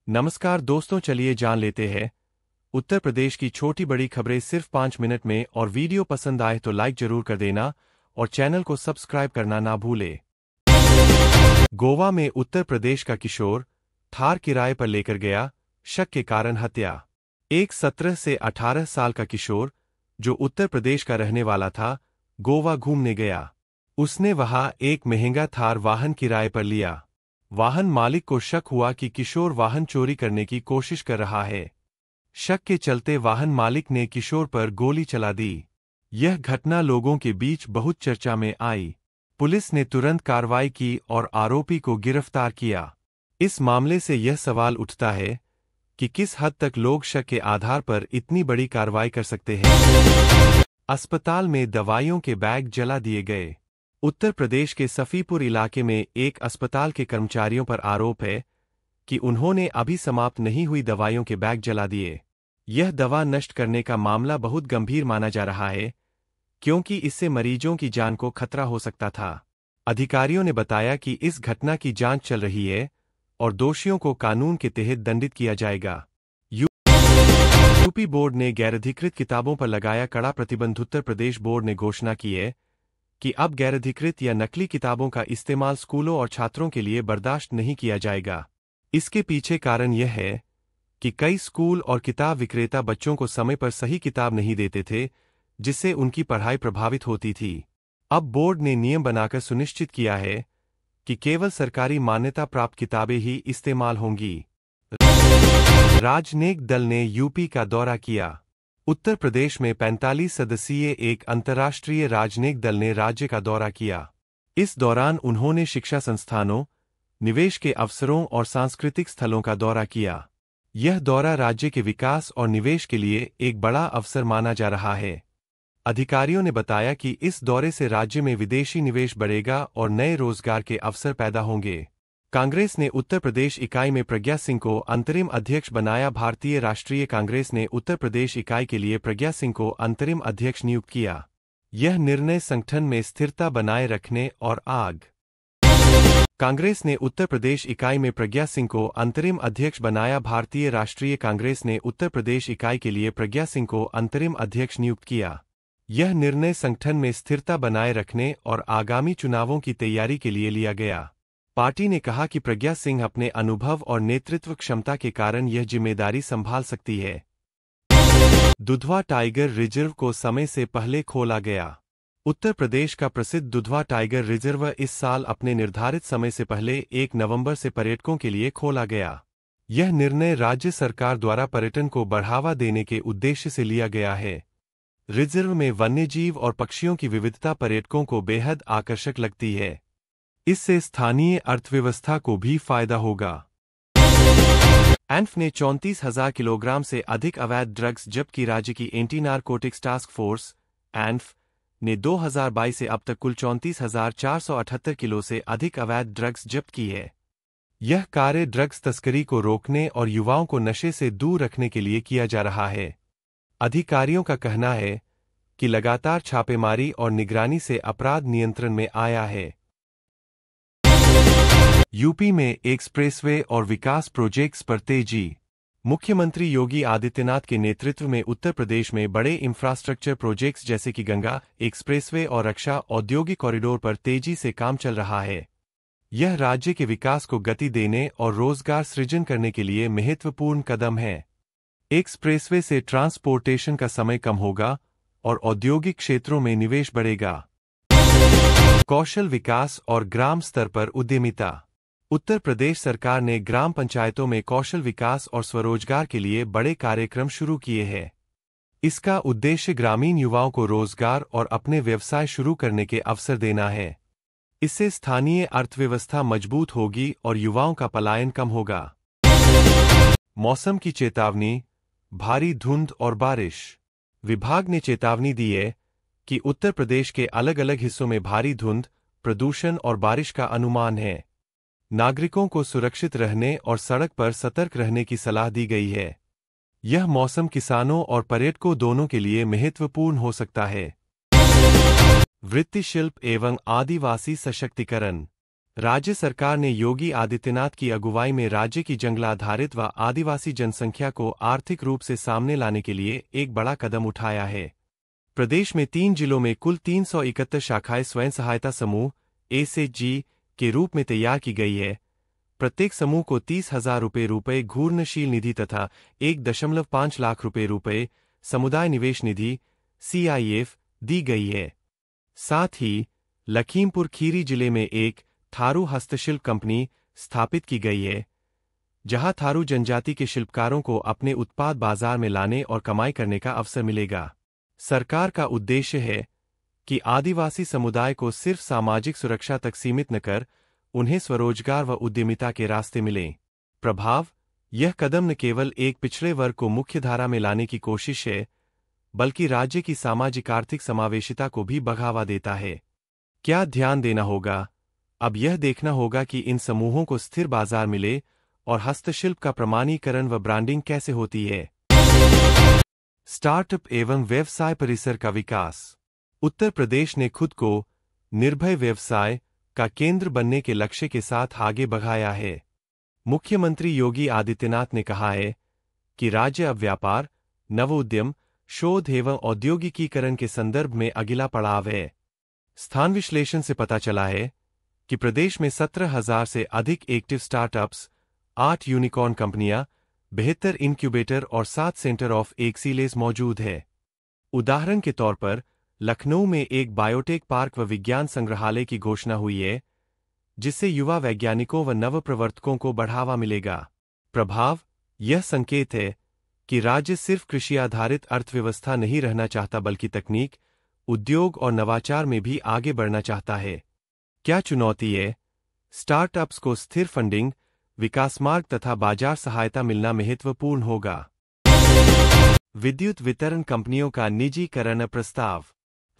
नमस्कार दोस्तों, चलिए जान लेते हैं उत्तर प्रदेश की छोटी बड़ी खबरें सिर्फ 5 मिनट में। और वीडियो पसंद आए तो लाइक जरूर कर देना और चैनल को सब्सक्राइब करना ना भूले। गोवा में उत्तर प्रदेश का किशोर थार किराए पर लेकर गया, शक के कारण हत्या। एक 17 से 18 साल का किशोर जो उत्तर प्रदेश का रहने वाला था, गोवा घूमने गया। उसने वहां एक महंगा थार वाहन किराए पर लिया। वाहन मालिक को शक हुआ कि किशोर वाहन चोरी करने की कोशिश कर रहा है। शक के चलते वाहन मालिक ने किशोर पर गोली चला दी। यह घटना लोगों के बीच बहुत चर्चा में आई। पुलिस ने तुरंत कार्रवाई की और आरोपी को गिरफ्तार किया। इस मामले से यह सवाल उठता है कि किस हद तक लोग शक के आधार पर इतनी बड़ी कार्रवाई कर सकते हैं। अस्पताल में दवाइयों के बैग जला दिए गए। उत्तर प्रदेश के सफीपुर इलाके में एक अस्पताल के कर्मचारियों पर आरोप है कि उन्होंने अभी समाप्त नहीं हुई दवाइयों के बैग जला दिए। यह दवा नष्ट करने का मामला बहुत गंभीर माना जा रहा है, क्योंकि इससे मरीजों की जान को खतरा हो सकता था। अधिकारियों ने बताया कि इस घटना की जांच चल रही है और दोषियों को कानून के तहत दंडित किया जाएगा। यूपी बोर्ड ने गैरअधिकृत किताबों पर लगाया कड़ा प्रतिबंध। उत्तर प्रदेश बोर्ड ने घोषणा की है कि अब गैरअधिकृत या नकली किताबों का इस्तेमाल स्कूलों और छात्रों के लिए बर्दाश्त नहीं किया जाएगा। इसके पीछे कारण यह है कि कई स्कूल और किताब विक्रेता बच्चों को समय पर सही किताब नहीं देते थे, जिससे उनकी पढ़ाई प्रभावित होती थी। अब बोर्ड ने नियम बनाकर सुनिश्चित किया है कि केवल सरकारी मान्यता प्राप्त किताबें ही इस्तेमाल होंगी। राजनयिक दल ने यूपी का दौरा किया। उत्तर प्रदेश में 45 सदस्यीय एक अंतर्राष्ट्रीय राजनयिक दल ने राज्य का दौरा किया। इस दौरान उन्होंने शिक्षा संस्थानों, निवेश के अवसरों और सांस्कृतिक स्थलों का दौरा किया। यह दौरा राज्य के विकास और निवेश के लिए एक बड़ा अवसर माना जा रहा है। अधिकारियों ने बताया कि इस दौरे से राज्य में विदेशी निवेश बढ़ेगा और नए रोजगार के अवसर पैदा होंगे। कांग्रेस ने उत्तर प्रदेश इकाई में प्रज्ञा सिंह को अंतरिम अध्यक्ष बनाया। भारतीय राष्ट्रीय कांग्रेस ने उत्तर प्रदेश इकाई के लिए प्रज्ञा सिंह को अंतरिम अध्यक्ष नियुक्त किया। यह निर्णय संगठन में स्थिरता बनाए रखने और कांग्रेस ने उत्तर प्रदेश इकाई में प्रज्ञा सिंह को अंतरिम अध्यक्ष बनाया। भारतीय राष्ट्रीय कांग्रेस ने उत्तर प्रदेश इकाई के लिए प्रज्ञा सिंह को अंतरिम अध्यक्ष नियुक्त किया। यह निर्णय संगठन में स्थिरता बनाए रखने और आगामी चुनावों की तैयारी के लिए लिया गया। पार्टी ने कहा कि प्रज्ञा सिंह अपने अनुभव और नेतृत्व क्षमता के कारण यह जिम्मेदारी संभाल सकती है। दुधवा टाइगर रिजर्व को समय से पहले खोला गया। उत्तर प्रदेश का प्रसिद्ध दुधवा टाइगर रिजर्व इस साल अपने निर्धारित समय से पहले 1 नवंबर से पर्यटकों के लिए खोला गया। यह निर्णय राज्य सरकार द्वारा पर्यटन को बढ़ावा देने के उद्देश्य से लिया गया है। रिजर्व में वन्यजीव और पक्षियों की विविधता पर्यटकों को बेहद आकर्षक लगती है। इससे स्थानीय अर्थव्यवस्था को भी फायदा होगा। एनएफ ने 34,000 किलोग्राम से अधिक अवैध ड्रग्स जब्त की। राज्य की anti narcotics task force NF ने 2022 से अब तक कुल 34,478 किलो से अधिक अवैध ड्रग्स जब्त की है। यह कार्य ड्रग्स तस्करी को रोकने और युवाओं को नशे से दूर रखने के लिए किया जा रहा है। अधिकारियों का कहना है कि लगातार छापेमारी और निगरानी से अपराध नियंत्रण में आया है। यूपी में एक्सप्रेसवे और विकास प्रोजेक्ट्स पर तेजी। मुख्यमंत्री योगी आदित्यनाथ के नेतृत्व में उत्तर प्रदेश में बड़े इंफ्रास्ट्रक्चर प्रोजेक्ट्स जैसे कि गंगा एक्सप्रेसवे और रक्षा औद्योगिक कॉरिडोर पर तेजी से काम चल रहा है। यह राज्य के विकास को गति देने और रोजगार सृजन करने के लिए महत्वपूर्ण कदम है। एक्सप्रेसवे से ट्रांसपोर्टेशन का समय कम होगा और औद्योगिक क्षेत्रों में निवेश बढ़ेगा। कौशल विकास और ग्राम स्तर पर उद्यमिता। उत्तर प्रदेश सरकार ने ग्राम पंचायतों में कौशल विकास और स्वरोजगार के लिए बड़े कार्यक्रम शुरू किए हैं। इसका उद्देश्य ग्रामीण युवाओं को रोजगार और अपने व्यवसाय शुरू करने के अवसर देना है। इससे स्थानीय अर्थव्यवस्था मजबूत होगी और युवाओं का पलायन कम होगा। मौसम की चेतावनी, भारी धुंध और बारिश। विभाग ने चेतावनी दी है कि उत्तर प्रदेश के अलग अलग हिस्सों में भारी धुंध, प्रदूषण और बारिश का अनुमान है। नागरिकों को सुरक्षित रहने और सड़क पर सतर्क रहने की सलाह दी गई है। यह मौसम किसानों और पर्यटकों दोनों के लिए महत्वपूर्ण हो सकता है। वृत्ति शिल्प एवं आदिवासी सशक्तिकरण। राज्य सरकार ने योगी आदित्यनाथ की अगुवाई में राज्य की जंगलाधारित व आदिवासी जनसंख्या को आर्थिक रूप से सामने लाने के लिए एक बड़ा कदम उठाया है। प्रदेश में 3 जिलों में कुल 371 शाखाएं स्वयं सहायता समूह एसएचजी के रूप में तैयार की गई है। प्रत्येक समूह को 30,000 रुपये घूर्णनशील निधि तथा 1.5 लाख रुपये समुदाय निवेश निधि सीआईएफ दी गई है। साथ ही लखीमपुर खीरी जिले में एक थारू हस्तशिल्प कंपनी स्थापित की गई है, जहां थारू जनजाति के शिल्पकारों को अपने उत्पाद बाजार में लाने और कमाई करने का अवसर मिलेगा। सरकार का उद्देश्य है कि आदिवासी समुदाय को सिर्फ सामाजिक सुरक्षा तक सीमित न कर उन्हें स्वरोजगार व उद्यमिता के रास्ते मिलें। प्रभाव: यह कदम न केवल एक पिछड़े वर्ग को मुख्यधारा में लाने की कोशिश है, बल्कि राज्य की सामाजिक आर्थिक समावेशिता को भी बढ़ावा देता है। क्या ध्यान देना होगा? अब यह देखना होगा कि इन समूहों को स्थिर बाजार मिले और हस्तशिल्प का प्रमाणीकरण व ब्रांडिंग कैसे होती है। स्टार्टअप एवं व्यवसाय परिसर का विकास। उत्तर प्रदेश ने खुद को निर्भय व्यवसाय का केंद्र बनने के लक्ष्य के साथ आगे बढ़ाया है। मुख्यमंत्री योगी आदित्यनाथ ने कहा है कि राज्य अब व्यापार, नवोद्यम, शोध एवं औद्योगिकीकरण के संदर्भ में अगला पड़ाव है। स्थान विश्लेषण से पता चला है कि प्रदेश में 17,000 से अधिक एक्टिव स्टार्टअप्स, 8 यूनिकॉर्न कंपनियां, 72 इनक्यूबेटर और 7 सेंटर ऑफ एक्सीलेंस मौजूद है। उदाहरण के तौर पर लखनऊ में एक बायोटेक पार्क व विज्ञान संग्रहालय की घोषणा हुई है, जिससे युवा वैज्ञानिकों व नवप्रवर्तकों को बढ़ावा मिलेगा। प्रभाव: यह संकेत है कि राज्य सिर्फ कृषि आधारित अर्थव्यवस्था नहीं रहना चाहता, बल्कि तकनीक, उद्योग और नवाचार में भी आगे बढ़ना चाहता है। क्या चुनौती है? स्टार्टअप्स को स्थिर फंडिंग, विकास मार्ग तथा बाजार सहायता मिलना महत्वपूर्ण होगा। विद्युत वितरण कंपनियों का निजीकरण प्रस्ताव।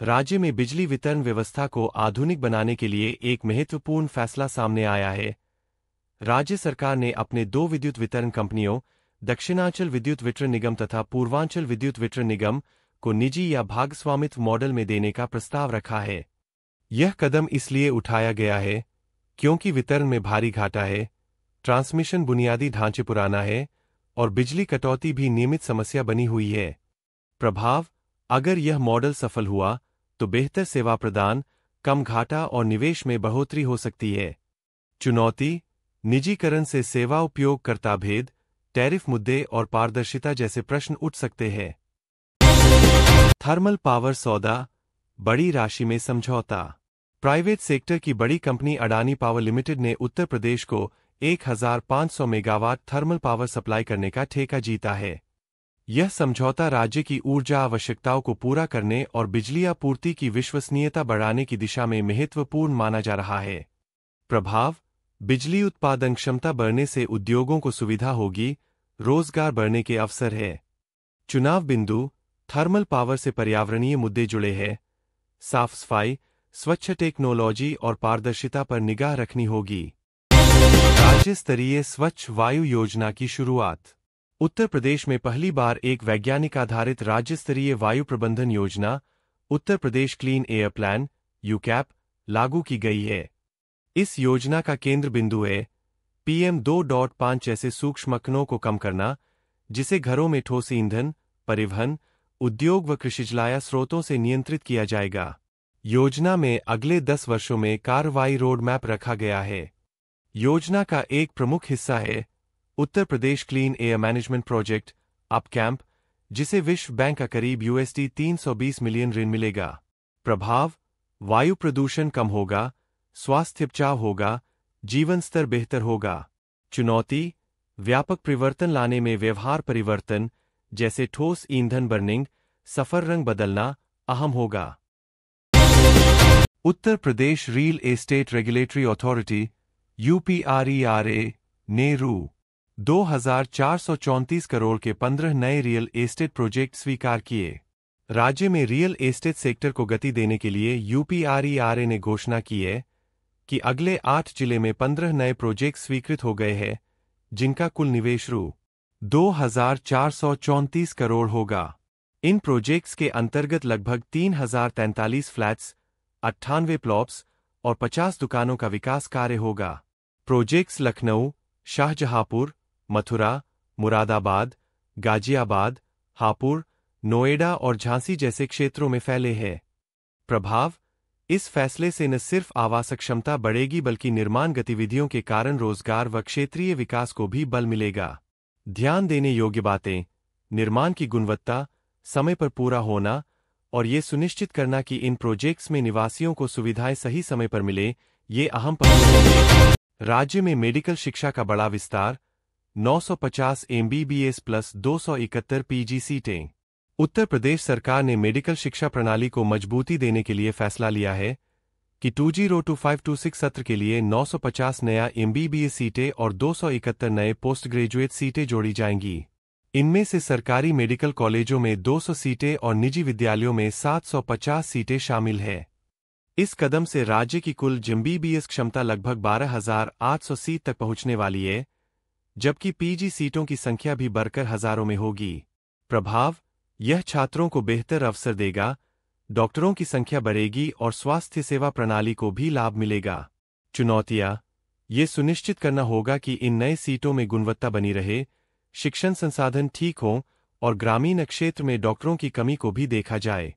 राज्य में बिजली वितरण व्यवस्था को आधुनिक बनाने के लिए एक महत्वपूर्ण फैसला सामने आया है। राज्य सरकार ने अपने 2 विद्युत वितरण कंपनियों, दक्षिणांचल विद्युत वितरण निगम तथा पूर्वांचल विद्युत वितरण निगम को निजी या भागस्वामित्व मॉडल में देने का प्रस्ताव रखा है। यह कदम इसलिए उठाया गया है क्योंकि वितरण में भारी घाटा है, ट्रांसमिशन बुनियादी ढांचे पुराना है और बिजली कटौती भी नियमित समस्या बनी हुई है। प्रभाव: अगर यह मॉडल सफल हुआ तो बेहतर सेवा प्रदान, कम घाटा और निवेश में बढ़ोतरी हो सकती है। चुनौती: निजीकरण से सेवा उपयोगकर्ता भेद, टैरिफ मुद्दे और पारदर्शिता जैसे प्रश्न उठ सकते हैं। थर्मल पावर सौदा, बड़ी राशि में समझौता। प्राइवेट सेक्टर की बड़ी कंपनी अडानी पावर लिमिटेड ने उत्तर प्रदेश को 1,500 मेगावाट थर्मल पावर सप्लाई करने का ठेका जीता है। यह समझौता राज्य की ऊर्जा आवश्यकताओं को पूरा करने और बिजली आपूर्ति की विश्वसनीयता बढ़ाने की दिशा में महत्वपूर्ण माना जा रहा है। प्रभाव: बिजली उत्पादन क्षमता बढ़ने से उद्योगों को सुविधा होगी, रोजगार बढ़ने के अवसर है। चुनाव बिंदु: थर्मल पावर से पर्यावरणीय मुद्दे जुड़े हैं। साफ सफाई, स्वच्छ टेक्नोलॉजी और पारदर्शिता पर निगाह रखनी होगी। राज्य स्तरीय स्वच्छ वायु योजना की शुरुआत। उत्तर प्रदेश में पहली बार एक वैज्ञानिक आधारित राज्य स्तरीय वायु प्रबंधन योजना, Uttar Pradesh clean air plan यूकैप, लागू की गई है। इस योजना का केंद्र बिंदु है PM 2.5 जैसे सूक्ष्म कणों को कम करना, जिसे घरों में ठोस ईंधन, परिवहन, उद्योग व कृषिजलाय स्रोतों से नियंत्रित किया जाएगा। योजना में अगले 10 वर्षों में कार्रवाई रोड मैप रखा गया है। योजना का एक प्रमुख हिस्सा है Uttar Pradesh clean air management project अपकैंप, जिसे विश्व बैंक का करीब $320 मिलियन ऋण मिलेगा। प्रभाव: वायु प्रदूषण कम होगा, स्वास्थ्य बचाव होगा, जीवन स्तर बेहतर होगा। चुनौती: व्यापक परिवर्तन लाने में व्यवहार परिवर्तन, जैसे ठोस ईंधन बर्निंग, सफर रंग बदलना अहम होगा। Uttar Pradesh real estate regulatory authority UPRERA ने रु. 2,434 करोड़ के 15 नए रियल एस्टेट प्रोजेक्ट स्वीकार किए। राज्य में रियल एस्टेट सेक्टर को गति देने के लिए UPRERA ने घोषणा की है कि अगले 8 जिले में 15 नए प्रोजेक्ट स्वीकृत हो गए हैं, जिनका कुल निवेश रु. 2,434 करोड़ होगा। इन प्रोजेक्ट्स के अंतर्गत लगभग 3,043 फ्लैट्स, 98 प्लॉट्स और 50 दुकानों का विकास कार्य होगा। प्रोजेक्ट्स लखनऊ, शाहजहांपुर, मथुरा, मुरादाबाद, गाजियाबाद, हापुड़, नोएडा और झांसी जैसे क्षेत्रों में फैले हैं। प्रभाव: इस फैसले से न सिर्फ आवासक क्षमता बढ़ेगी बल्कि निर्माण गतिविधियों के कारण रोजगार व क्षेत्रीय विकास को भी बल मिलेगा। ध्यान देने योग्य बातें: निर्माण की गुणवत्ता, समय पर पूरा होना और ये सुनिश्चित करना कि इन प्रोजेक्ट्स में निवासियों को सुविधाएं सही समय पर मिले, ये अहम पहलू होंगे। राज्य में मेडिकल शिक्षा का बड़ा विस्तार, 950 MBBS प्लस 271 PG सीटें। उत्तर प्रदेश सरकार ने मेडिकल शिक्षा प्रणाली को मजबूती देने के लिए फैसला लिया है कि 2025-26 सत्र के लिए 950 नया MBBS सीटें और 271 नए पोस्ट ग्रेजुएट सीटें जोड़ी जाएंगी। इनमें से सरकारी मेडिकल कॉलेजों में 200 सीटें और निजी विद्यालयों में 750 सीटें शामिल हैं। इस कदम से राज्य की कुल MBBS क्षमता लगभग 12,800 सीट तक पहुंचने वाली है, जबकि PG सीटों की संख्या भी बढ़कर हजारों में होगी। प्रभाव: यह छात्रों को बेहतर अवसर देगा, डॉक्टरों की संख्या बढ़ेगी और स्वास्थ्य सेवा प्रणाली को भी लाभ मिलेगा। चुनौतियां: ये सुनिश्चित करना होगा कि इन नए सीटों में गुणवत्ता बनी रहे, शिक्षण संसाधन ठीक हों और ग्रामीण क्षेत्र में डॉक्टरों की कमी को भी देखा जाए।